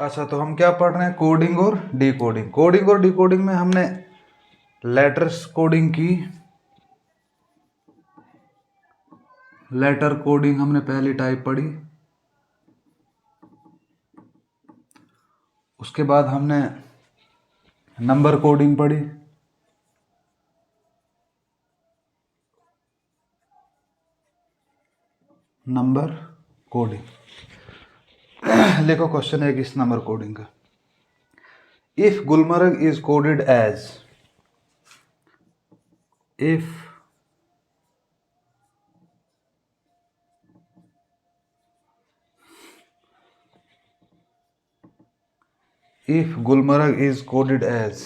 अच्छा, तो हम क्या पढ़ रहे हैं? कोडिंग और डिकोडिंग। कोडिंग और डिकोडिंग में हमने लेटर्स कोडिंग की। लेटर कोडिंग हमने पहली टाइप पढ़ी। उसके बाद हमने नंबर कोडिंग पढ़ी। Number coding. लिखो क्वेश्चन है कि इस नंबर कोडिंग का, if Gulmarg is coded as, if Gulmarg is coded as,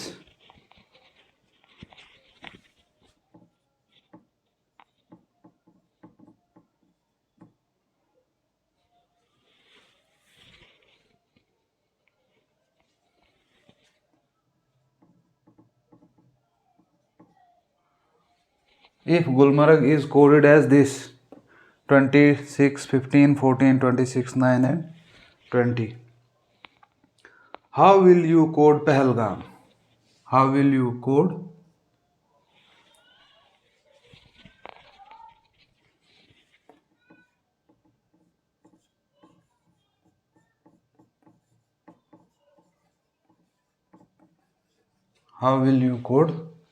if Gulmarg is coded as this 26, 15, 14, 26, 9 and 20, how will you code Pahalgam? How will you code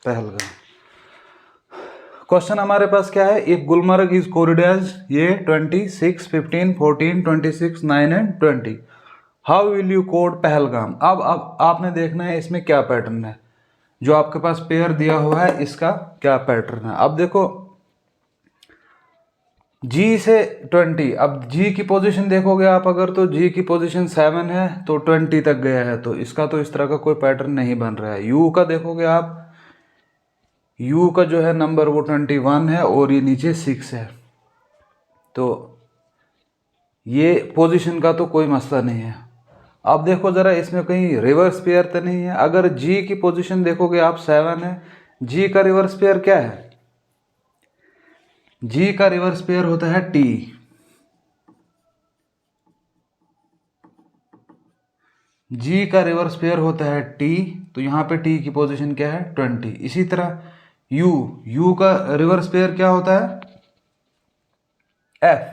Pahalgam? Question हमारे पास क्या है? If Gulmarg is coded as ये 26, 15, 14, 26, 9 and 20, how will you code Pahalgam? अब आपने देखना है इसमें क्या पैटर्न है। जो आपके पास पेयर दिया हुआ है इसका क्या पैटर्न है। अब देखो G से 20, अब G की पोजीशन देखोगे आप अगर, तो G की पोजीशन 7 है तो 20 तक गया है, तो इसका तो इस तरह का कोई पैटर्न नहीं बन रहा है। U का देखोगे आप, U का जो है नंबर वो 21 है और ये नीचे 6 है, तो ये पोजीशन का तो कोई मसला नहीं है। अब देखो ज़रा इसमें कहीं रिवर्स पेयर तो नहीं है। अगर G की पोजीशन देखोगे आप 7 है, G का रिवर्स पेयर क्या है? G का रिवर्स पेयर होता है T। G का रिवर्स पेयर होता है T, तो यहाँ पे T की पोजीशन क्या है? 20। इसी तरह U का रिवर्स पेयर क्या होता है? F।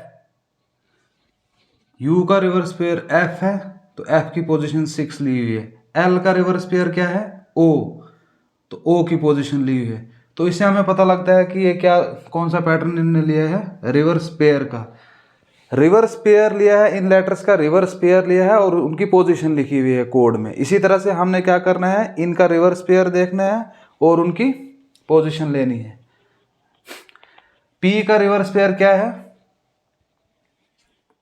U का रिवर्स पेयर F है, तो F की पोजीशन 6 ली हुई है। L का रिवर्स पेयर क्या है? O, तो O की पोजीशन ली हुई है। तो इससे हमें पता लगता है कि ये क्या, कौन सा पैटर्न इन्होंने लिया है? रिवर्स पेयर का। रिवर्स पेयर लिया है, इन लेटर्स का रिवर्स पेयर लिया है और उनकी पोजीशन लिखी हुई है कोड में। इसी तरह से हमने क्या करना है? इनका रिवर्स पेयर देखना है और उनकी पोजीशन लेनी है। P का रिवर्स पेयर क्या है?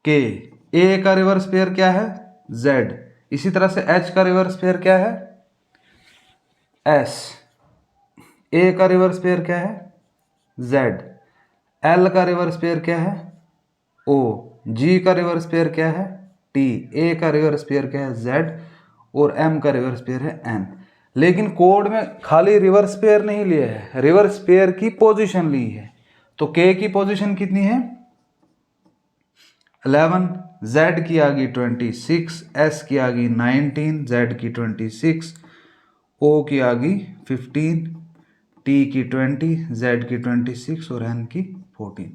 K। A का रिवर्स पेयर क्या है? Z। इसी तरह से H का रिवर्स पेयर क्या है? S। A का रिवर्स पेयर क्या है? Z। L का रिवर्स पेयर क्या है? O। G का रिवर्स पेयर क्या है? T। A का रिवर्स पेयर क्या है? Z। और M का रिवर्स पेयर है N। लेकिन कोड में खाली रिवर्स पेयर नहीं लिया है, रिवर्स पेयर की पोजीशन ली है। तो K की पोजीशन कितनी है? 11, Z की आ गई 26, S की आ गई 19, Z की 26, O की आ गई 15, T की 20, Z की 26 और N की 14।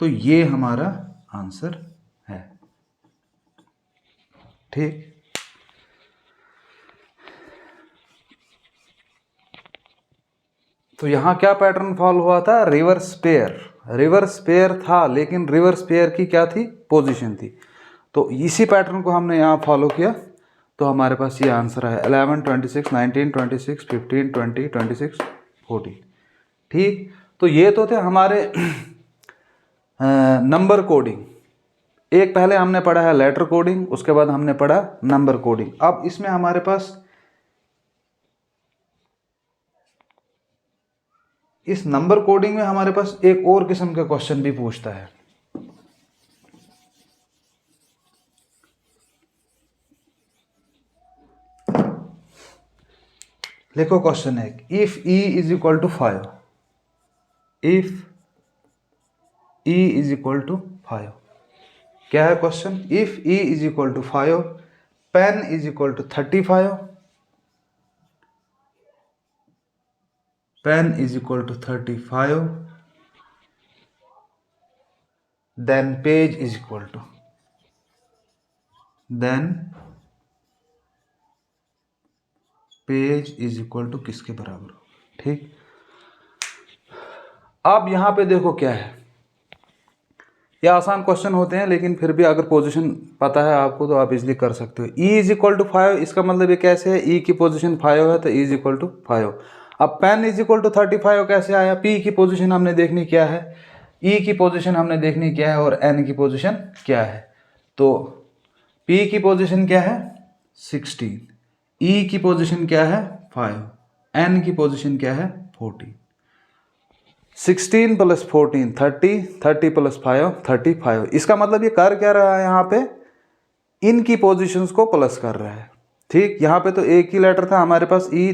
तो ये हमारा आंसर है। ठीक, तो यहाँ क्या पैटर्न फॉलो हुआ था? Reverse pair. रिवर्स पेयर था, लेकिन रिवर्स पेयर की क्या थी? पोजीशन थी। तो इसी पैटर्न को हमने यहाँ फॉलो किया, तो हमारे पास ये आंसर है 11, 26, 19, 26, 15, 20, 26, 14। ठीक, तो ये तो थे हमारे नंबर कोडिंग। एक पहले हमने पढ़ा है लेटर कोडिंग, उसके बाद हमने पढ़ा नंबर कोडिंग। अब इसमें हमारे पास इस नंबर कोडिंग में हमारे पास एक और किस्म का क्वेश्चन भी पूछता है। देखो क्वेश्चन है, if E is equal to 5, if E is equal to 5, क्या है question? If E is equal to 5 pen is equal to 35, pen is equal to 35, then page is equal to, then page is equal to किसके बराबर हो, ठीक। अब यहां पे देखो क्या है, ये आसान क्वेश्चन होते हैं लेकिन फिर भी अगर पोजीशन पता है आपको तो आप इजीली कर सकते हो। E इज इक्वल टू 5, इसका मतलब ये कैसे है, E की पोजीशन 5 है तो E इज इक्वल टू 5। अब पेन इज इक्वल टू 35 कैसे आया, P की पोजीशन हमने देखनी क्या है, E की पोजीशन हमने देखनी क्या है और N की पोजीशन क्या है। तो P की पोजीशन क्या है 16, E की पोजीशन क्या है 5, N की पोजीशन क्या है 14। 16 प्लस 14 30, 30 प्लस 5 35। इसका मतलब ये कर क्या रहा है, यहाँ पे इनकी पोजीशंस को प्लस कर रहा है, ठीक। यहाँ पे तो एक ही लेटर था हमारे पास E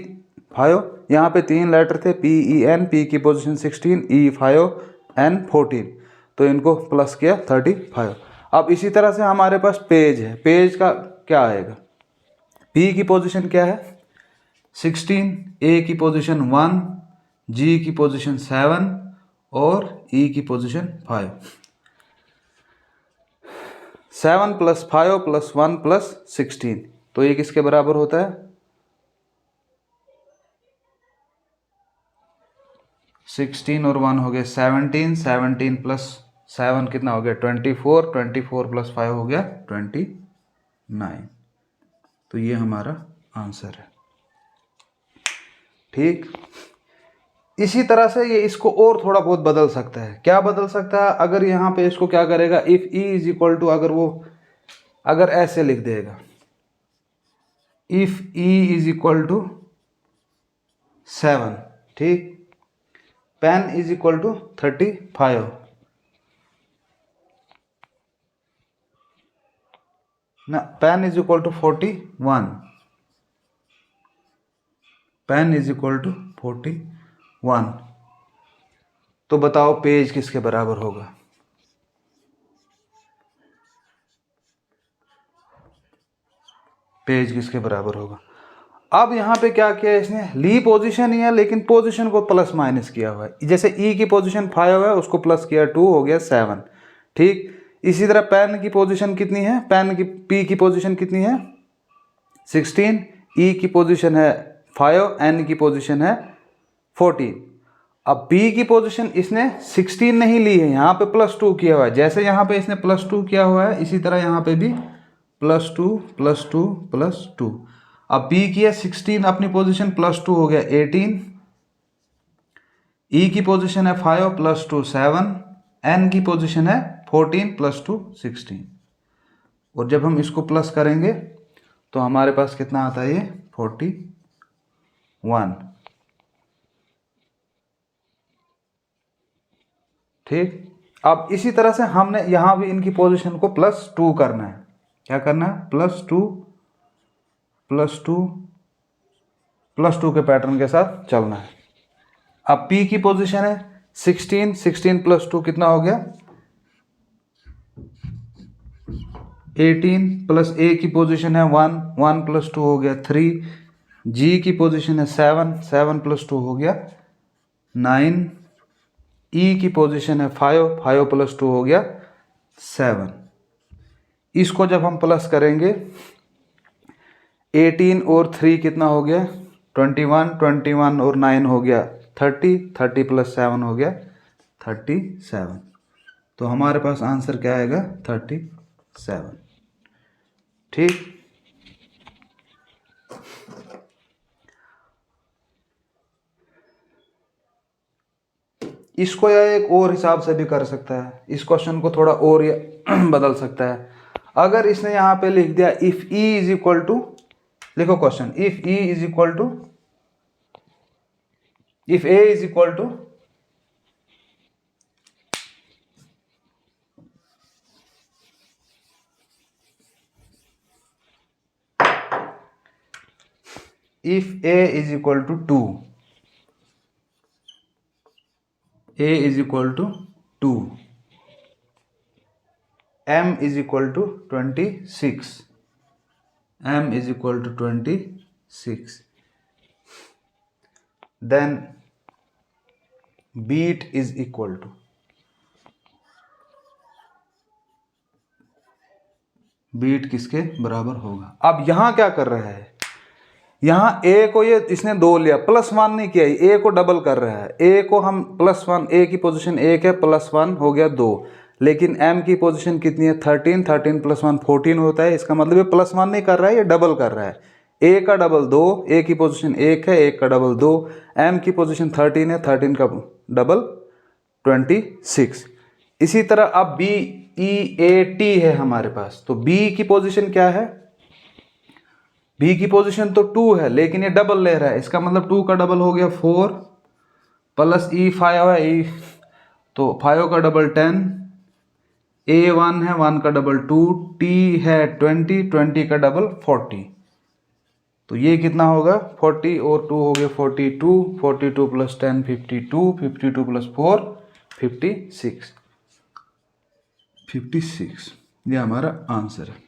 5, यहाँ पे 3 लेटर थे P E N, P की पोजीशन 16, E 5, N 14, तो इनको प्लस किया 35। अब इसी तरह से हमारे पास पेज है, पेज का क्या आएगा, P की पोजीशन क्या है 16, A की पोजीशन 1, G की पोजीशन 7 और E की पोजीशन 5। 7 प्लस 5 प्लस 1 प्लस 16, तो ये किसके बराबर होता है 16 और 1 हो गया 17, 17 प्लस 7 कितना हो गया 24, 24 प्लस 5 हो गया 29। तो ये हमारा आंसर है, ठीक। इसी तरह से ये इसको और थोड़ा बहुत बदल सकता है, क्या बदल सकता है, अगर यहाँ पे इसको क्या करेगा, if E is equal to, अगर ऐसे लिख देगा, if E is equal to 7, ठीक, पेन इज इक्वल टू 35, ना pen is equal to 41, pen is equal to 41, तो बताओ पेज किसके बराबर होगा, पेज किसके बराबर होगा। अब यहाँ पे क्या किया इसने, ली पोजीशन ही है लेकिन पोजीशन को प्लस माइनस किया हुआ है, जैसे E की पोजीशन 5 है उसको प्लस किया 2 हो गया 7, ठीक। इसी तरह पेन की पोजीशन कितनी है, पेन की P की पोजीशन कितनी है 16, E की पोजीशन है 5, N की पोजीशन है 14। अब P की पोजीशन इसने 16 नहीं ली है, यहाँ पे प्लस 2 किया हुआ है, जैसे यहाँ पे इसने प्लस 2 किया हुआ है इसी तरह यहाँ पे भी प्लस 2 प्लस 2 प्लस 2। अब P की है 16, अपनी पोजीशन प्लस 2 हो गया 18, E की पोजीशन है 5 प्लस 2 7, N की पोजीशन है 14 प्लस 2 16। और जब हम इसको प्लस करेंगे तो हमारे पास कितना आता है, ये 41, ठीक। अब इसी तरह से हमने यहां भी इनकी पोजीशन को प्लस 2 करना है, क्या करना है प्लस 2 प्लस 2 प्लस 2 के पैटर्न के साथ चलना है। अब P की पोजीशन है 16, 16 प्लस 2 कितना हो गया 18, प्लस A की पोजीशन है 1, 1 प्लस 2 हो गया 3, G की पोजीशन है 7, 7 प्लस 2 हो गया 9, E की पोजीशन है 5, 5 प्लस 2 हो गया 7। इसको जब हम प्लस करेंगे 18 और 3 कितना हो गया 21, 21 और 9 हो गया 30, 30 प्लस 7 हो गया 37। तो हमारे पास आंसर क्या आएगा 37, ठीक। इसको या एक और हिसाब से भी कर सकता है, इस क्वेश्चन को थोड़ा और बदल सकता है। अगर इसने यहाँ पे लिख दिया if E is equal to, लिखो question, if E is equal to, if A is equal to if A is equal to 2, A is equal to 2, M is equal to 26, m is equal to 26. Then beat is equal to, beat किसके बराबर होगा। अब यहां क्या कर रहा है, यहां ए को ये इसने 2 लिया, +1 नहीं किया, ए को डबल कर रहा है। ए को हम +1, ए की पोजीशन 1 है, +1 हो गया 2, लेकिन एम की पोजीशन कितनी है 13, 13 + 1 14 होता है। इसका मतलब ये +1 नहीं कर रहा है, ये डबल कर रहा है। ए का डबल 2, ए की पोजीशन 1 है, 1 का डबल 2, एम की पोजीशन 13 है, 13 का डबल 26। इसी तरह अब बी ई ए टी है हमारे पास, तो बी की पोजीशन क्या है, बी की पोजीशन तो 2 है, लेकिन ये डबल ले रहा है। इसका मतलब 2 का डबल हो गया 4 प्लस ई 5 है, ई तो 5 का डबल 10, ए 1 है, 1 का डबल 2, टी है 20, 20 का डबल 40। तो ये कितना होगा 40 और 2 हो गया 42, 42 + 10 52, 52 + 4 56, 56। ये हमारा आंसर है।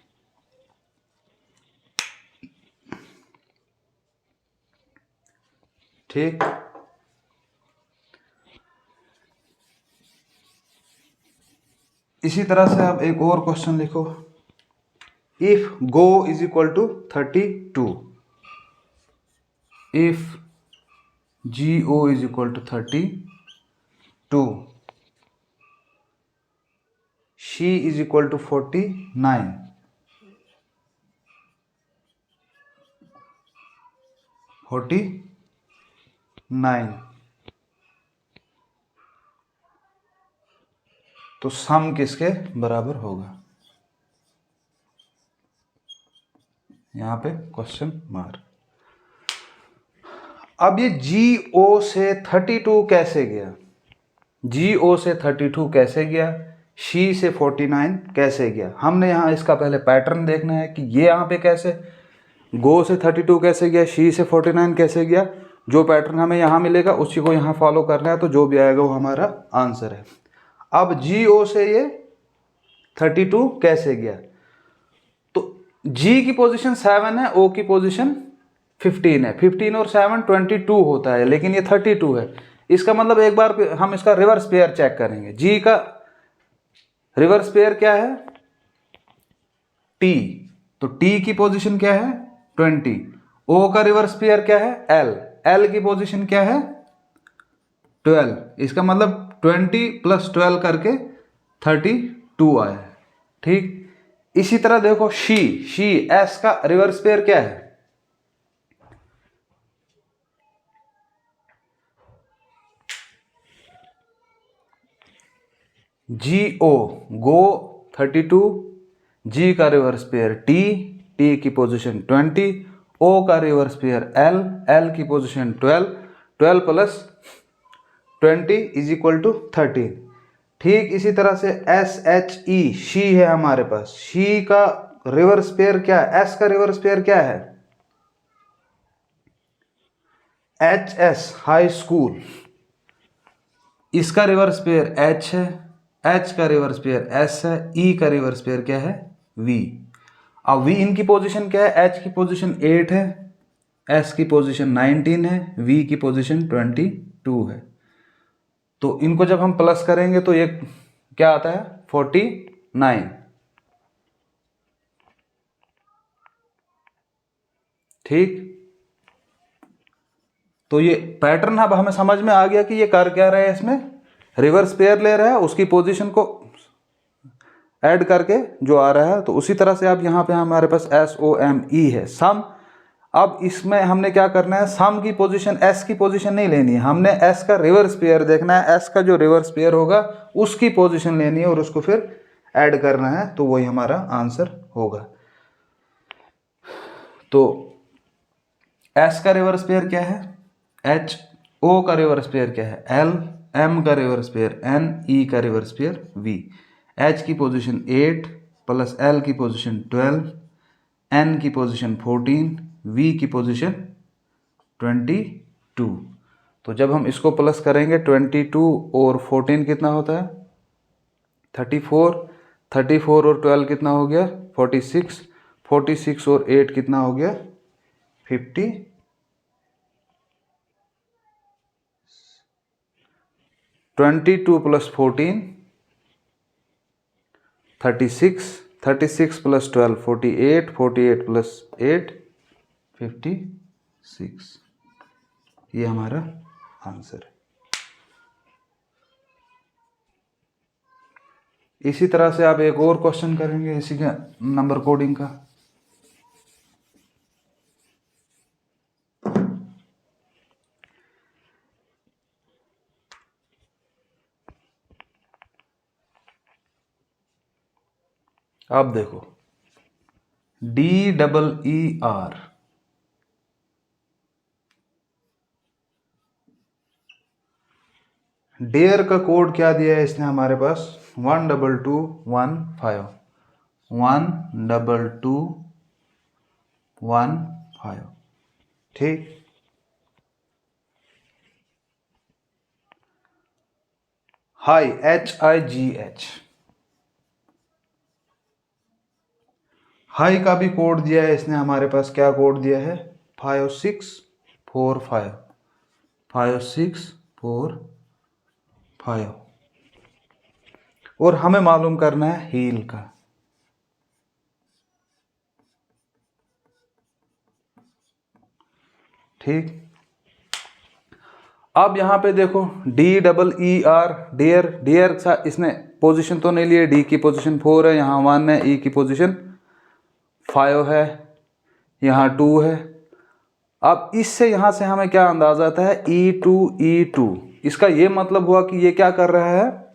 ठीक, इसी तरह से आप एक और क्वेश्चन लिखो। If go is equal to 32, if GO is equal to 32, she is equal to 49, तो सम किसके बराबर होगा, यहां पे क्वेश्चन मार्क। अब ये GO से 32 कैसे गया, GO से 32 कैसे गया, शी से 49 कैसे गया। हमने यहाँ इसका पहले पैटर्न देखना है कि ये यहाँ पे कैसे, गो से 32 कैसे गया, शी से 49 कैसे गया। जो पैटर्न हमें यहाँ मिलेगा उसी को यहाँ फॉलो करना है, तो जो भी आएगा वो हमारा आंसर है। अब GO से ये 32 कैसे गया, तो G की पोजीशन 7 है, O की पोजीशन 15 है, 15 और 7 22 होता है, लेकिन ये 32 है। इसका मतलब एक बार हम इसका रिवर्स पेयर चेक करेंगे। G का रिवर्स पेयर क्या है T, तो T की पोजीशन क्या है 20, O का रिवर्स पेयर क्या है L, L की पोजीशन क्या है 12। इसका मतलब 20 + 12 करके 32 आया है। ठीक, इसी तरह देखो शी S का रिवर्स पेयर क्या है, GO, गो 32, G का रिवर्स पेयर T की पोजीशन 20, O का रिवर्स पेयर L की पोजीशन 12, 12 + 20 = 13। ठीक, इसी तरह से SHE शी है हमारे पास, शी का रिवर्स पेयर क्या है, S का रिवर्स पेयर क्या है HS हाई स्कूल, इसका रिवर्स पेयर H है, H का रिवर्स पेयर S है, E का रिवर्स पेयर क्या है V। अब V इनकी पोजीशन क्या है, H की पोजीशन 8 है, S की पोजीशन 19 है, V की पोजीशन 22 है। तो इनको जब हम प्लस करेंगे तो ये क्या आता है 49। ठीक, तो ये पैटर्न अब हमें समझ में आ गया कि ये कर क्या रहा है, इसमें रिवर्स पेयर ले रहा है, उसकी पोजीशन को ऐड करके जो आ रहा है। तो उसी तरह से अब यहाँ पे हमारे पास SOME है सम। अब इसमें हमने क्या करना है, सम की पोजीशन S की पोजीशन नहीं लेनी है, हमने S का रिवर्स पेयर देखना है, S का जो रिवर्स पेयर होगा उसकी पोजीशन लेनी है और उसको फिर ऐड करना है, तो वही हमारा आंसर होगा। तो S का रिवर्स पेयर क्या है H, O का रिवर्स पेयर क्या है L, M का रिवर्स पेयर N, E का रिवर्स पेयर V। H की पोजीशन 8 + L की पोजीशन 12, N की पोजीशन 14, V की पोजीशन 22। तो जब हम इसको प्लस करेंगे 22 और 14 कितना होता है 34, 34 और 12 कितना हो गया 46, 46 और 8 कितना हो गया 50। 22 प्लस 14 36, 36 प्लस 12 48, 48 प्लस 8 56। ये हमारा आंसर है। इसी तरह से आप एक और क्वेश्चन करेंगे इसी का नंबर कोडिंग का। आप देखो DEER, डेयर का कोड क्या दिया है इसने हमारे पास 12215, 12215। ठीक। हाई HIGH, हाई का भी कोड दिया है इसने हमारे पास। क्या कोड दिया है 5645, 5645। और हमें मालूम करना है हील का। ठीक। अब यहां पे देखो DEER, डियर, डियर इसने पोजीशन तो नहीं लिए। डी की पोजीशन 4 है, यहाँ 1 है, ई की पोजीशन 5 है, यहाँ 2 है। अब इससे यहां से हमें क्या अंदाजा आता है E2। इसका ये मतलब हुआ कि ये क्या कर रहा है,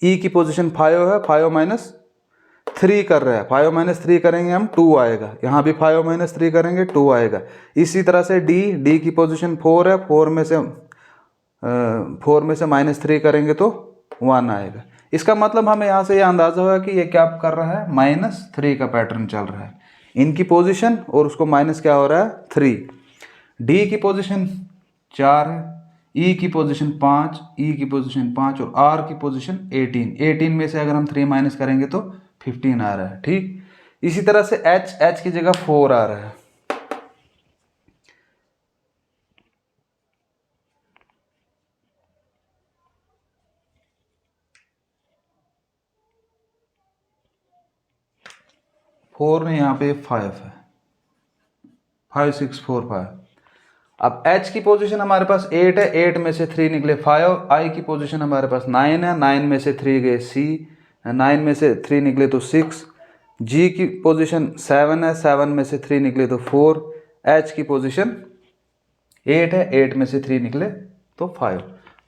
ई की पोजीशन 5 है, 5 माइनस 3 कर रहा है। 5 माइनस 3 करेंगे हम 2 आएगा, यहाँ भी 5 माइनस 3 करेंगे 2 आएगा। इसी तरह से डी की पोजीशन 4 है, 4 में से माइनस 3 करेंगे तो 1 आएगा। इसका मतलब हमें यहाँ से ये अंदाजा हुआ कि ये क्या कर रहा है -3 का पैटर्न चल रहा है। इनकी पोजीशन और उसको माइनस क्या हो रहा है 3। डी की पोजीशन 4 है, ई की पोजीशन 5, ई की पोजीशन 5 और आर की पोजीशन 18। 18 में से अगर हम 3 माइनस करेंगे तो 15 आ रहा है। ठीक। इसी तरह से एच की जगह 4 आ रहा है। फोर में यहाँ पे 5 है, 5645। अब H की पोजीशन हमारे पास 8 है, 8 में से 3 निकले 5। I की पोजीशन हमारे पास 9 है, 9 में से 3 गए C, 9 में से 3 निकले तो 6। G की पोजीशन 7 है, 7 में से 3 निकले तो 4। H की पोजीशन 8 है, 8 में से 3 निकले तो 5।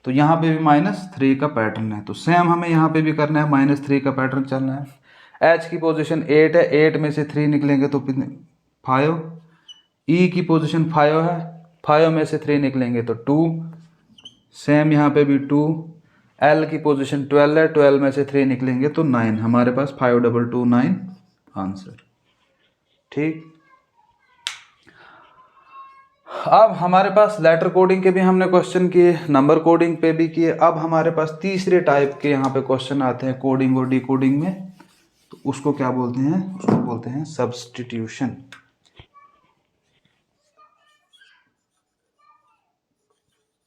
तो यहाँ पे भी -3 का पैटर्न है। तो सेम हमें यहाँ पे भी करना है, -3 का पैटर्न चलना है। H की पोजीशन 8 है, 8 में से 3 निकलेंगे तो 5। E की पोजीशन 5 है, 5 में से 3 निकलेंगे तो 2। सेम यहाँ पे भी 2। L की पोजीशन 12 है, 12 में से 3 निकलेंगे तो 9। हमारे पास 5229 आंसर। ठीक। अब हमारे पास लेटर कोडिंग के भी हमने क्वेश्चन किए, नंबर कोडिंग पे भी किए। अब हमारे पास तीसरे टाइप के यहाँ पे क्वेश्चन आते हैं कोडिंग और डिकोडिंग में। तो उसको क्या बोलते हैं, उसको बोलते हैं सब्स्टिट्यूशन।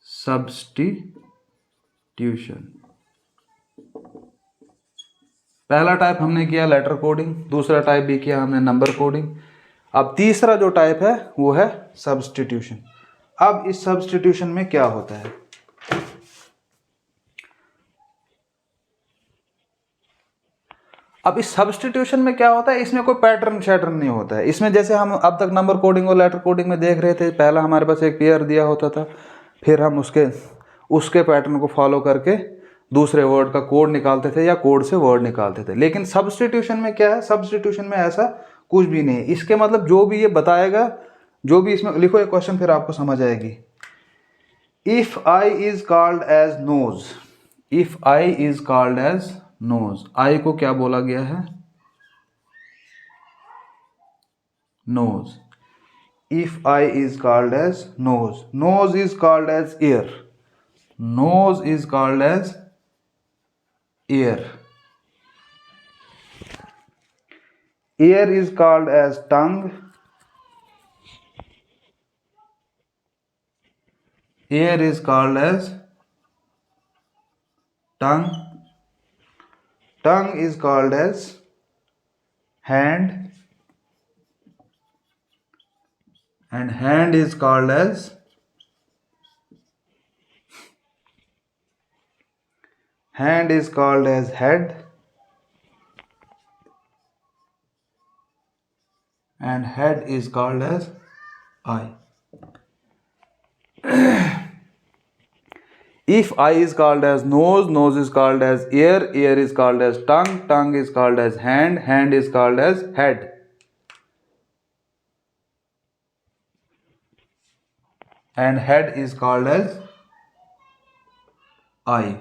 सब्स्टिट्यूशन पहला टाइप हमने किया लेटर कोडिंग, दूसरा टाइप भी किया हमने नंबर कोडिंग। अब तीसरा जो टाइप है वो है सब्स्टिट्यूशन। अब इस सब्स्टिट्यूशन में क्या होता है, अब इस सब्स्टिट्यूशन में क्या होता है, इसमें कोई पैटर्न शैटर्न नहीं होता है। इसमें जैसे हम अब तक नंबर कोडिंग और लेटर कोडिंग में देख रहे थे, पहला हमारे पास एक पेयर दिया होता था, फिर हम उसके पैटर्न को फॉलो करके दूसरे वर्ड का कोड निकालते थे या कोड से वर्ड निकालते थे। लेकिन सब्स्टिट्यूशन में क्या है, सब्स्टिट्यूशन में ऐसा कुछ भी नहीं है। इसके मतलब जो भी ये बताएगा, जो भी इसमें लिखो एक क्वेश्चन, फिर आपको समझ आएगी। If eye is called as nose, if eye is called as nose, eye को क्या बोला गया है nose. If eye is called as nose, nose is called as ear, nose is called as ear. ear is called as tongue, ear is called as tongue, tongue is called as hand, and hand is called as head, and head is called as eye. If eye is called as nose, nose is called as ear, ear is called as tongue, tongue is called as hand, hand is called as head, and head is called as eye.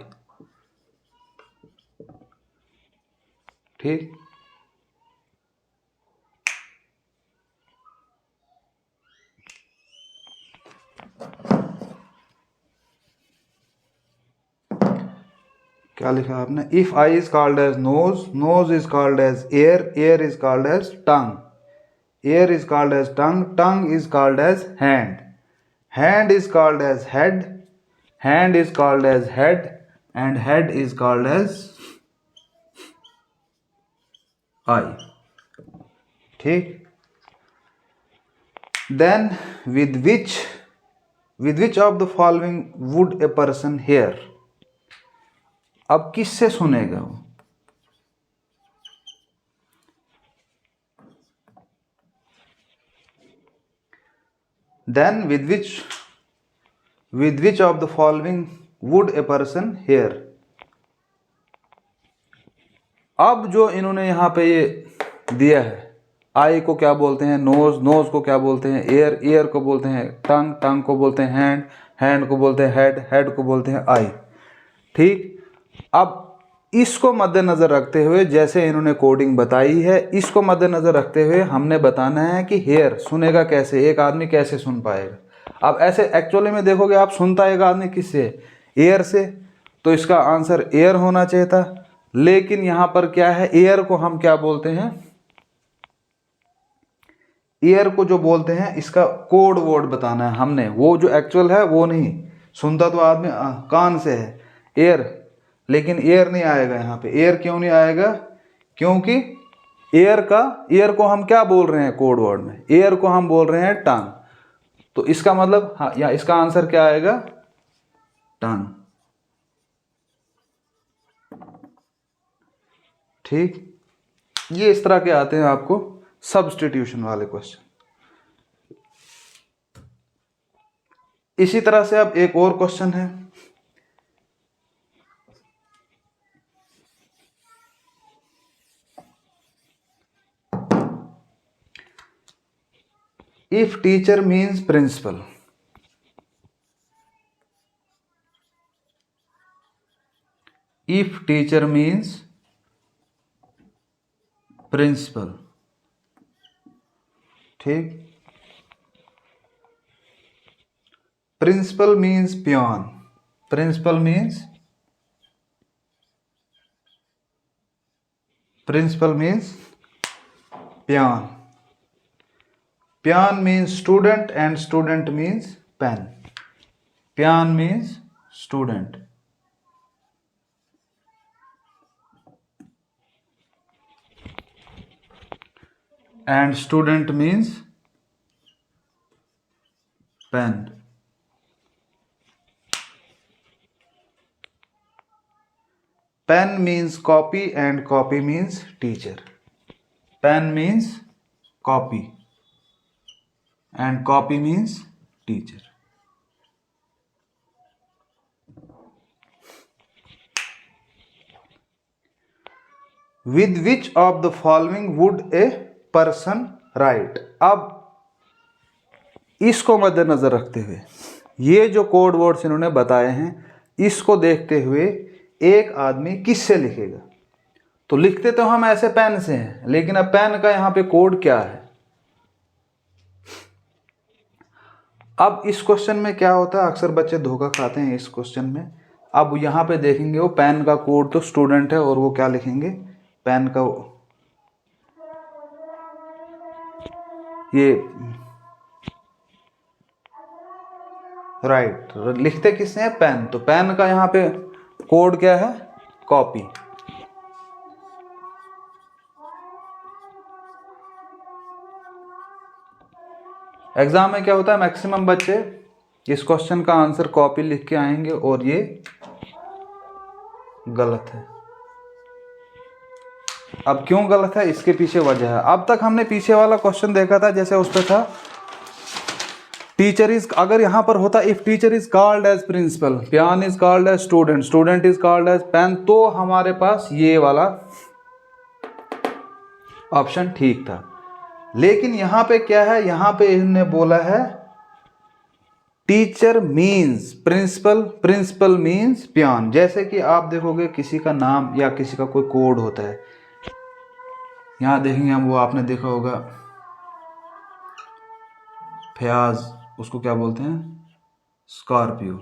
ठीक, क्या लिखा आपने? If eye is called as nose, nose is called as ear, ear is called as tongue, ear is called as tongue, tongue is called as hand, hand is called as head, hand is called as head, and head is called as eye. ठीक. Then with which of the following would a person hear? अब किससे सुनेगा वो? Then with which of the following would a person hear? अब जो इन्होंने यहाँ पे ये दिया है, आई को क्या बोलते हैं? नोज, नोज को क्या बोलते हैं? एयर, एयर को बोलते हैं टंग, टंग को बोलते हैं हैंड, हैंड को बोलते हैं हेड, हेड को बोलते हैं आई. ठीक. अब इसको मद्देनजर रखते हुए, जैसे इन्होंने कोडिंग बताई है, इसको मद्देनजर रखते हुए हमने बताना है कि हेयर सुनेगा कैसे, एक आदमी कैसे सुन पाएगा. अब ऐसे एक्चुअली में देखोगे आप, सुनता एक आदमी किससे? एयर से. तो इसका आंसर एयर होना चाहिए था. लेकिन यहां पर क्या है, एयर को हम क्या बोलते हैं? एयर को जो बोलते हैं, इसका कोड वर्ड बताना है हमने. वो जो एक्चुअल है वो नहीं. सुनता तो आदमी कान से है, एयर, लेकिन एयर नहीं आएगा यहाँ पे. एयर क्यों नहीं आएगा? क्योंकि एयर को हम क्या बोल रहे हैं कोड वर्ड में? एयर को हम बोल रहे हैं टंग. तो इसका मतलब हाँ, या इसका आंसर क्या आएगा? टंग. ठीक. ये इस तरह के आते हैं आपको सब्स्टिट्यूशन वाले क्वेश्चन. इसी तरह से अब एक और क्वेश्चन है. If teacher means principal, if teacher means principal, ठीक. Principal means peon, principal means peon. Peon means student and student means pen. Peon means student. And student means pen. Pen means copy and copy means teacher. Pen means copy and copy means teacher. With which of the following would a person write? अब इसको मद्देनजर रखते हुए, ये जो code words इन्होंने बताए हैं, इसको देखते हुए एक आदमी किससे लिखेगा? तो लिखते तो हम ऐसे पेन से हैं, लेकिन अब पेन का यहां पे कोड क्या है? अब इस क्वेश्चन में क्या होता है, अक्सर बच्चे धोखा खाते हैं इस क्वेश्चन में. अब यहाँ पे देखेंगे वो पेन का कोड तो स्टूडेंट है, और वो क्या लिखेंगे? पेन का ये राइट, लिखते किससे हैं? पेन। तो पेन का यहाँ पे कोड क्या है? कॉपी। एग्जाम में क्या होता है, मैक्सिमम बच्चे इस क्वेश्चन का आंसर कॉपी लिख के आएंगे और ये गलत है। अब क्यों गलत है, इसके पीछे वजह है। अब तक हमने पीछे वाला क्वेश्चन देखा था, जैसे उस पर था टीचर इज, अगर यहां पर होता if teacher is called as principal, peon is called as student, student is called as pen, तो हमारे पास ये वाला ऑप्शन ठीक था। लेकिन यहां पे क्या है, यहां पे इन्होंने बोला है teacher means principal, principal means peon. जैसे कि आप देखोगे किसी का नाम या किसी का कोई कोड होता है, यहां देखेंगे हम, वो आपने देखा होगा फयाज, उसको क्या बोलते हैं? स्कॉर्पियो।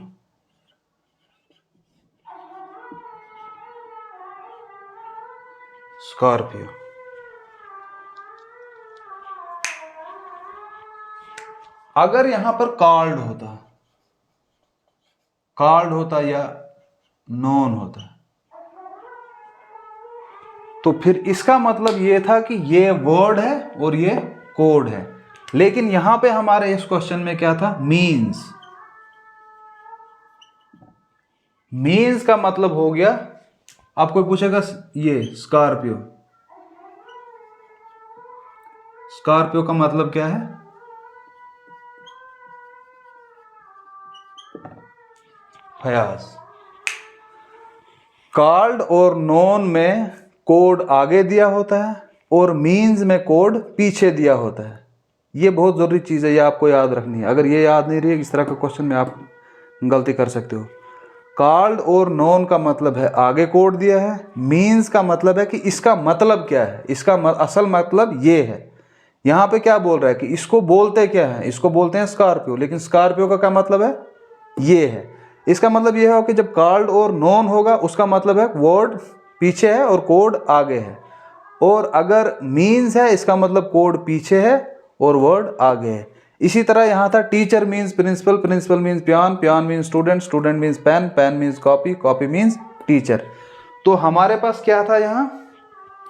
स्कॉर्पियो। अगर यहां पर कॉल्ड होता या नोन होता, तो फिर इसका मतलब ये था कि ये वर्ड है और ये कोड है। लेकिन यहां पे हमारे इस क्वेश्चन में क्या था? मीन्स। मीन्स का मतलब हो गया, आप कोई पूछेगा ये स्कॉर्पियो, स्कॉर्पियो का मतलब क्या है? फयाज। कॉल्ड और नोन में कोड आगे दिया होता है और मीन्स में कोड पीछे दिया होता है। ये बहुत ज़रूरी चीज़ है, ये आपको याद रखनी है। अगर ये याद नहीं रही, इस तरह का क्वेश्चन में आप गलती कर सकते हो। कॉल्ड और नोन का मतलब है आगे कोड दिया है, मीन्स का मतलब है कि इसका मतलब क्या है, इसका असल मतलब ये है। यहाँ पे क्या बोल रहा है कि इसको बोलते क्या है? इसको बोलते हैं स्कॉर्पियो, लेकिन स्कॉर्पियो का क्या मतलब है? ये है। इसका मतलब यह है कि जब कॉल्ड और नोन होगा, उसका मतलब है वर्ड पीछे है और कोड आगे है। और अगर मीन्स है, इसका मतलब कोड पीछे है और वर्ड आगे है। इसी तरह यहाँ था teacher means principal, principal means peon, peon means student, student means pen, pen means copy, copy means teacher. तो हमारे पास क्या था यहाँ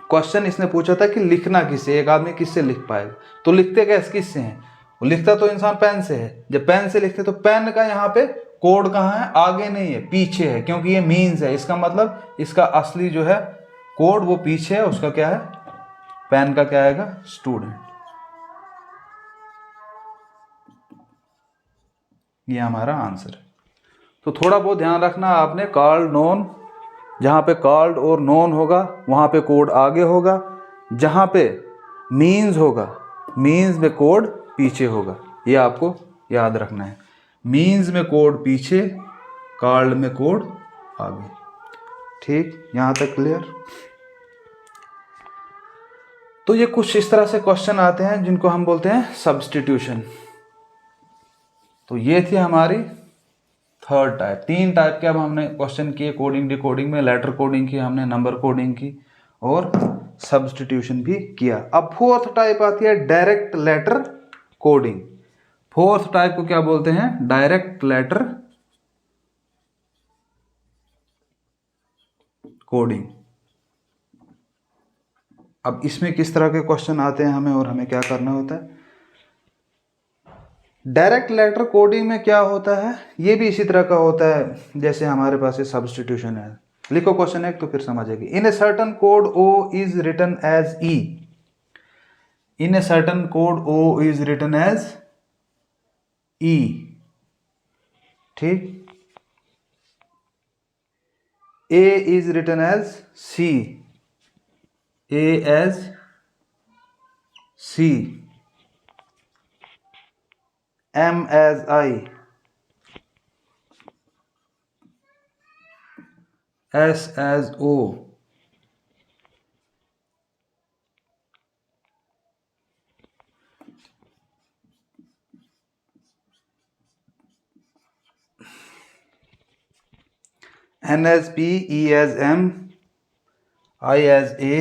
क्वेश्चन, इसने पूछा था कि लिखना किससे, एक आदमी किससे लिख पाएगा। तो लिखते किससे हैं? लिखता तो इंसान पेन से है। जब पेन से लिखते तो पेन का यहाँ पे कोड कहाँ है? आगे नहीं है, पीछे है, क्योंकि ये मीन्स है। इसका मतलब इसका असली जो है कोड वो पीछे है। उसका क्या है? पेन का क्या आएगा? स्टूडेंट। ये हमारा आंसर है। तो थोड़ा बहुत ध्यान रखना आपने, कॉल्ड नोन, जहाँ पे कॉल्ड और नोन होगा वहाँ पे कोड आगे होगा, जहाँ पे मीन्स होगा मीन्स में कोड पीछे होगा। ये आपको याद रखना है। मीन्स में कोड पीछे, कॉल्ड में कोड आगे। ठीक, यहाँ तक क्लियर? तो ये कुछ इस तरह से क्वेश्चन आते हैं जिनको हम बोलते हैं सब्स्टिट्यूशन। तो ये थी हमारी थर्ड टाइप। तीन टाइप के अब हमने क्वेश्चन किए, कोडिंग डिकोडिंग में। लेटर कोडिंग की हमने, नंबर कोडिंग की और सब्स्टिट्यूशन भी किया। अब फोर्थ टाइप आती है direct letter coding. Fourth type को क्या बोलते हैं? Direct letter coding. अब इसमें किस तरह के क्वेश्चन आते हैं हमें और हमें क्या करना होता है? डायरेक्ट लेटर कोडिंग में क्या होता है, ये भी इसी तरह का होता है जैसे हमारे पास ये सब्स्टिट्यूशन है। लिखो क्वेश्चन एक तो फिर समझेगी। In a certain code O is written as E. In a certain code O is written as E. ठीक। A is written as C. A as C. M as I, S as O, N as P, E as M, I as A,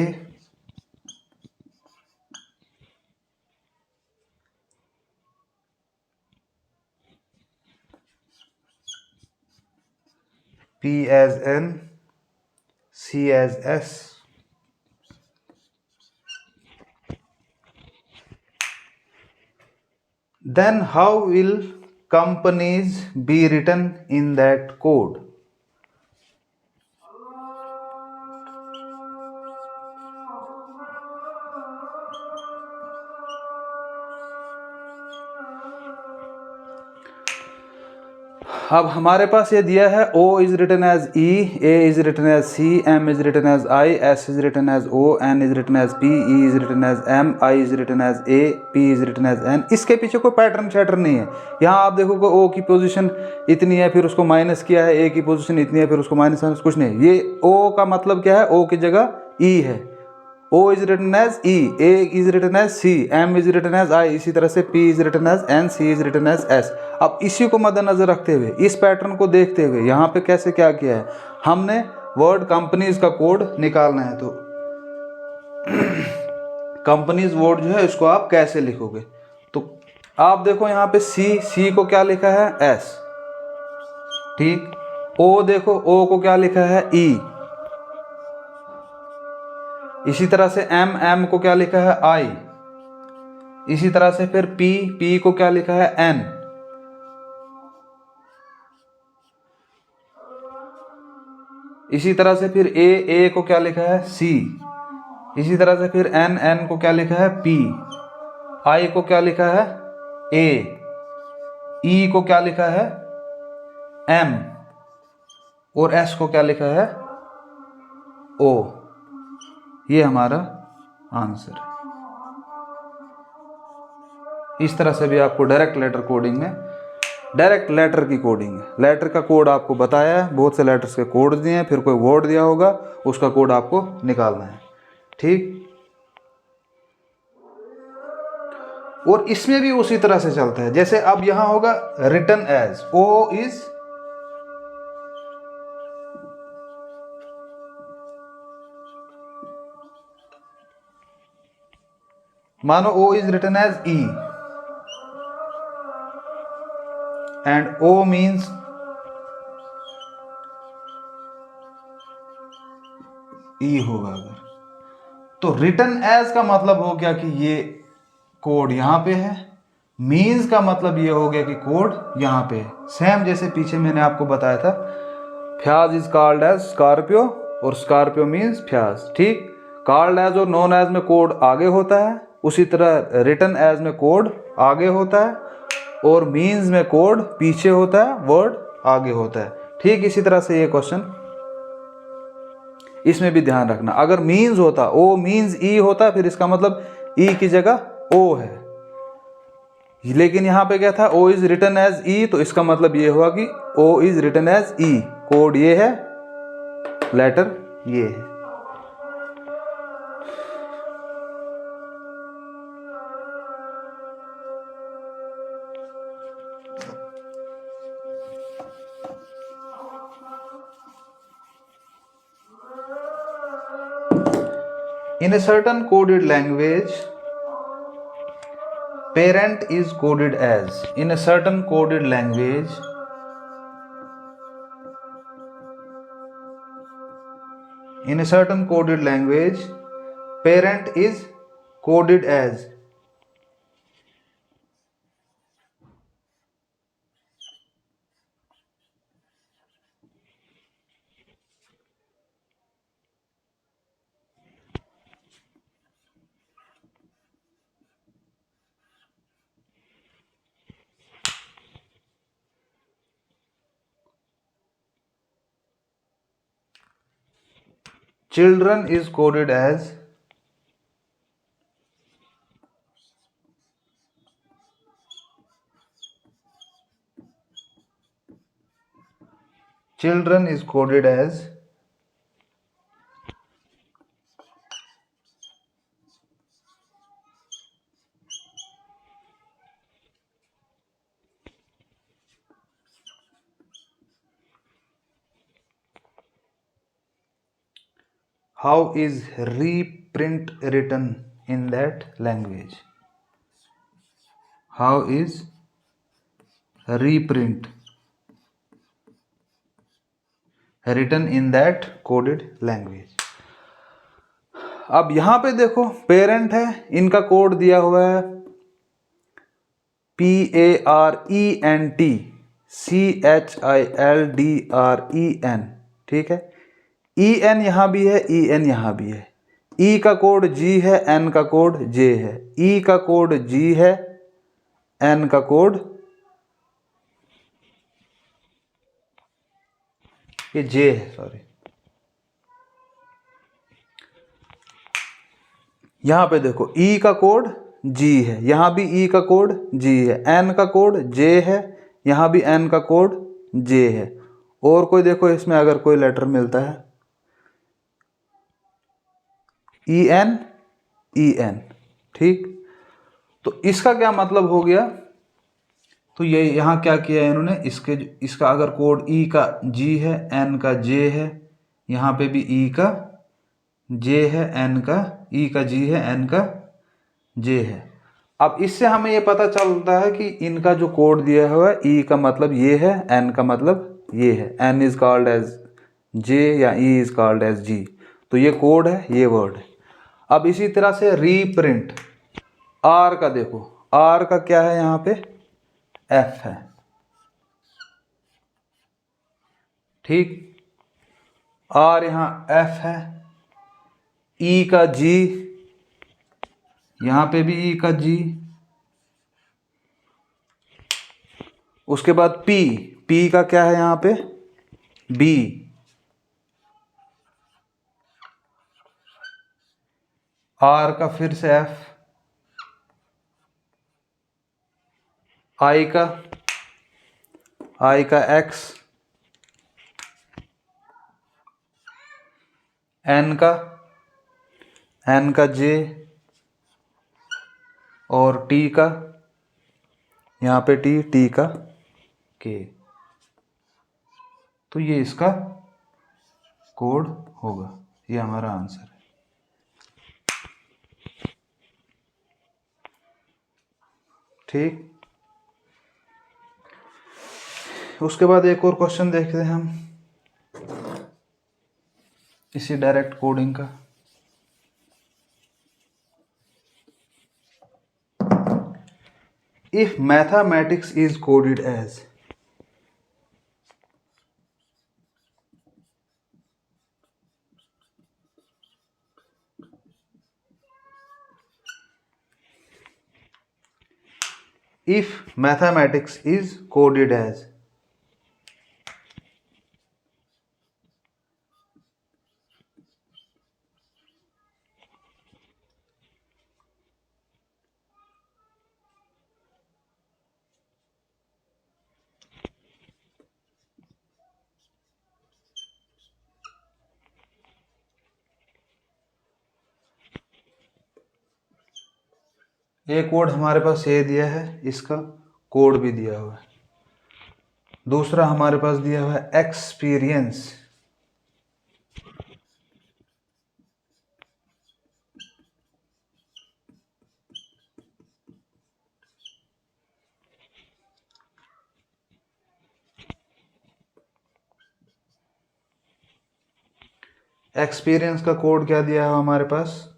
P as N, C as S. Then how will companies be written in that code? अब हमारे पास ये दिया है O is written as E, A is written as C, M is written as I, S is written as O, N is written as P, E is written as M, I is written as A, P is written as N. इसके पीछे कोई pattern शैटर्न नहीं है। यहाँ आप देखोगे O की position इतनी है, फिर उसको माइनस किया है, A की पोजीशन इतनी है, फिर उसको माइनस, कुछ नहीं। ये O का मतलब क्या है? O की जगह E है। O is written as E, A is written as C, M is written as I, इसी तरह से P is written as N, C is written as S। अब इसी को मद्देनजर रखते हुए, इस पैटर्न को देखते हुए यहाँ पे कैसे क्या किया है, हमने वर्ड कंपनीज का कोड निकालना है। तो कंपनीज वर्ड जो है इसको आप कैसे लिखोगे? तो आप देखो यहाँ पे C को क्या लिखा है? S, ठीक। O देखो, O को क्या लिखा है? E। इसी तरह से M को क्या लिखा है? I। इसी तरह से फिर P को क्या लिखा है? N। इसी तरह से फिर A को क्या लिखा है? C। इसी तरह से फिर N को क्या लिखा है? P। I को क्या लिखा है? A। E को क्या लिखा है? M। और S को क्या लिखा है? O। ये हमारा आंसर है। इस तरह से भी आपको डायरेक्ट लेटर कोडिंग में, डायरेक्ट लेटर की कोडिंग है। लेटर का कोड आपको बताया है, बहुत से लेटर्स के कोड दिए हैं, फिर कोई वर्ड दिया होगा, उसका कोड आपको निकालना है, ठीक। और इसमें भी उसी तरह से चलता है। जैसे अब यहां होगा रिटन एज, O इज, मानो O is written as E and O means E होगा अगर, तो रिटन एज का मतलब हो गया कि ये कोड यहां पे है, मीन्स का मतलब ये हो गया कि कोड यहां पे है। सेम जैसे पीछे मैंने आपको बताया था, फ्याज इज कॉल्ड एज स्कॉर्पियो और स्कॉर्पियो मीन्स फ्याज, ठीक। कॉल्ड एज और नोन एज में कोड आगे होता है, उसी तरह रिटन एज में कोड आगे होता है और मीन्स में कोड पीछे होता है, वर्ड आगे होता है, ठीक। इसी तरह से ये क्वेश्चन, इसमें भी ध्यान रखना, अगर मीन्स होता, O मीन्स E होता, फिर इसका मतलब E की जगह O है। लेकिन यहां पे क्या था? O is written as E, तो इसका मतलब ये हुआ कि O is written as E। Code ये है, लेटर ये है। In a certain coded language, parent is coded as, in a certain coded language, in a certain coded language, parent is coded as, children is coded as, children is coded as, how is reprint written in that language? How is reprint written in that coded language. अब यहां पे देखो parent है, इनका code दिया हुआ है PARENT CHILDREN, ठीक है। EN यहां भी है, EN यहां भी है। E का कोड G है, N का कोड J है। E का कोड G है, N का कोड ये J है, सॉरी। यहां पे देखो E का कोड G है, यहां भी E का कोड G है, N का कोड J है, यहां भी N का कोड J है। और कोई देखो इसमें अगर कोई लेटर मिलता है EN EN, ठीक। तो इसका क्या मतलब हो गया, तो ये यहाँ क्या किया है इन्होंने, इसका अगर कोड E का G है, N का J है, यहाँ पे भी E का J है, N का E का G है, N का J है। अब इससे हमें ये पता चलता है कि इनका जो कोड दिया हुआ है, E का मतलब ये है, N का मतलब ये है। N is called as J या E is called as G। तो ये कोड है, ये वर्ड है। अब इसी तरह से रीप्रिंट R का देखो, R का क्या है यहाँ पे, F है, ठीक। R यहाँ F है, E का G, यहां पे भी E का G, उसके बाद P का क्या है यहां पे, B, R का फिर से F, I का X, N का J, और T का यहाँ पे T का K। तो ये इसका कोड होगा, ये हमारा आंसर है, ठीक। उसके बाद एक और क्वेश्चन देखते हैं हम इसी डायरेक्ट कोडिंग का। If mathematics is coded as, if mathematics is coded as, ये कोड हमारे पास ये दिया है, इसका कोड भी दिया हुआ है। दूसरा हमारे पास दिया हुआ है एक्सपीरियंस, एक्सपीरियंस का कोड क्या दिया है हमारे पास,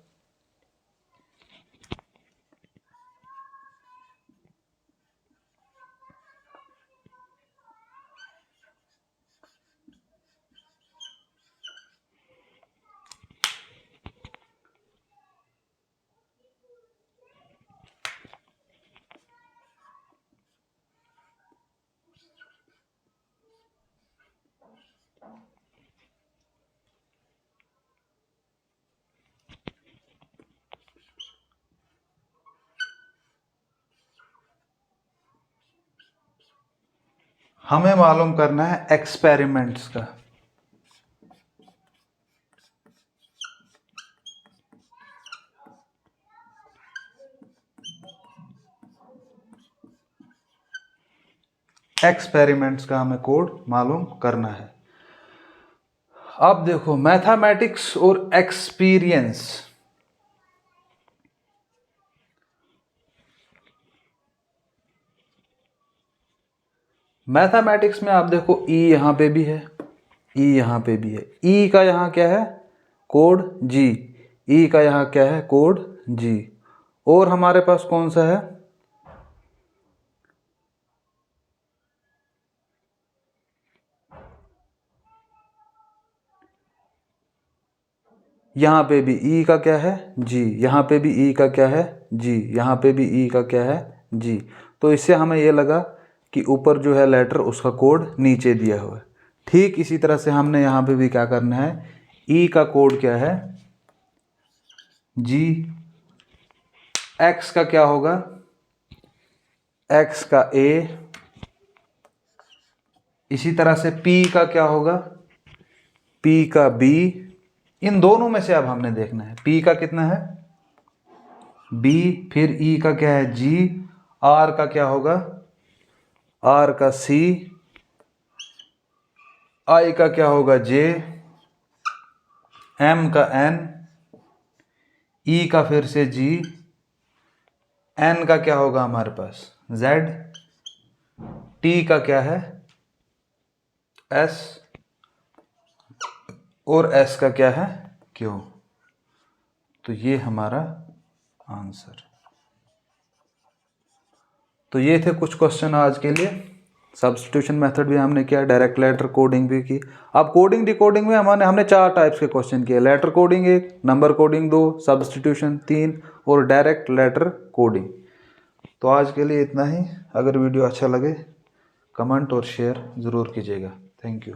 हमें मालूम करना है एक्सपेरिमेंट्स का। एक्सपेरिमेंट्स का हमें कोड मालूम करना है। अब देखो मैथमेटिक्स और एक्सपीरियंस, मैथमेटिक्स में आप देखो E यहां पे भी है, ई यहाँ पे भी है, ई का यहाँ क्या है कोड जी, ई का यहाँ क्या है कोड जी। और हमारे पास कौन सा है, यहाँ पे भी ई का क्या है जी, यहाँ पे भी ई का क्या है जी, यहाँ पे भी ई का क्या है जी। तो इससे हमें ये लगा कि ऊपर जो है लेटर उसका कोड नीचे दिया हुआ है। ठीक इसी तरह से हमने यहाँ पे भी क्या करना है, ई का कोड क्या है जी, एक्स का क्या होगा, एक्स का ए, इसी तरह से पी का क्या होगा, पी का बी। इन दोनों में से अब हमने देखना है पी का कितना है बी, फिर ई का क्या है जी, आर का क्या होगा, आर का सी, आई का क्या होगा जे, एम का एन, ई का फिर से जी, एन का क्या होगा हमारे पास जेड, टी का क्या है एस, और एस का क्या है क्यू। तो ये हमारा आंसर। तो ये थे कुछ क्वेश्चन आज के लिए। सब्स्टिट्यूशन मेथड भी हमने किया, डायरेक्ट लेटर कोडिंग भी की। अब कोडिंग डिकोडिंग में हमने 4 टाइप्स के क्वेश्चन किए, letter coding 1, number coding 2, substitution 3 और डायरेक्ट लेटर कोडिंग। तो आज के लिए इतना ही। अगर वीडियो अच्छा लगे कमेंट और शेयर ज़रूर कीजिएगा। Thank you.